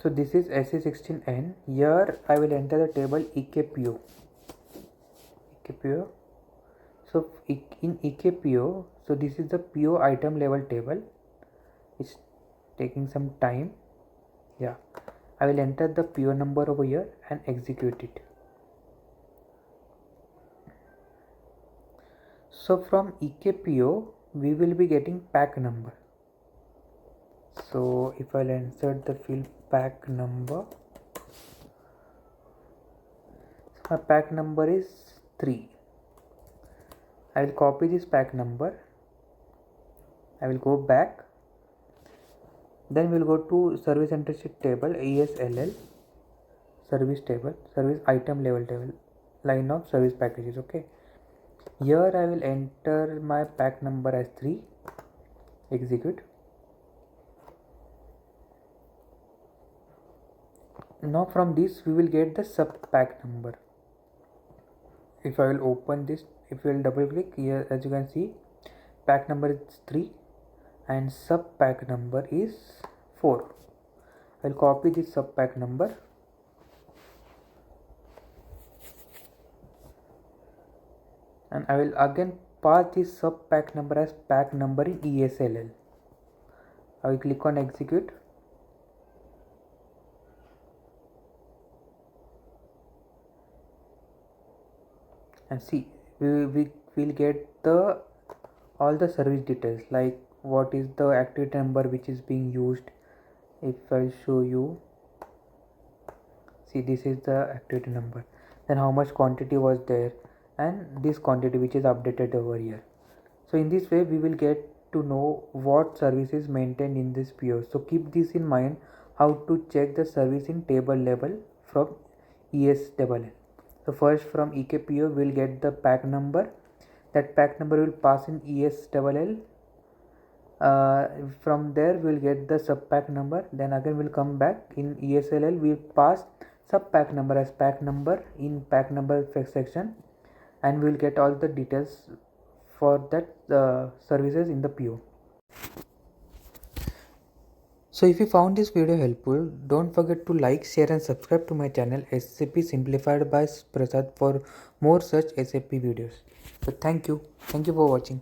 So this is SE16N. Here I will enter the table EKPO. So in EKPO, so this is the PO item level table. It's taking some time. Yeah, I will enter the PO number over here and execute it. So from EKPO we will be getting pack number. So if I'll insert the field pack number, my pack number is 3. I will copy this pack number. I will go back. Then we will go to service entry sheet table ESLL, service table, service item level table, line of service packages. Okay. Here I will enter my pack number as 3. Execute. Now from this we will get the sub pack number. If I will open this, if you will double click here, as you can see, pack number is 3 and sub pack number is 4. I will copy this sub pack number and I will again pass this sub pack number as pack number in ESLL. I will click on execute. And see, we will get all the service details, like what is the activity number which is being used. If I show you, see, this is the activity number, then how much quantity was there, and this quantity which is updated over here. So in this way we will get to know what service is maintained in this PO. So keep this in mind, how to check the service in table level from ESLL. So first from EKPO we will get the pack number. That pack number will pass in ESLL. From there we will get the sub pack number. Then again we will come back in ESLL. We will pass sub pack number as pack number in pack number section, and we will get all the details for that services in the PO. So if you found this video helpful, don't forget to like, share and subscribe to my channel SAP Simplified by Prasad for more such SAP videos. So thank you for watching.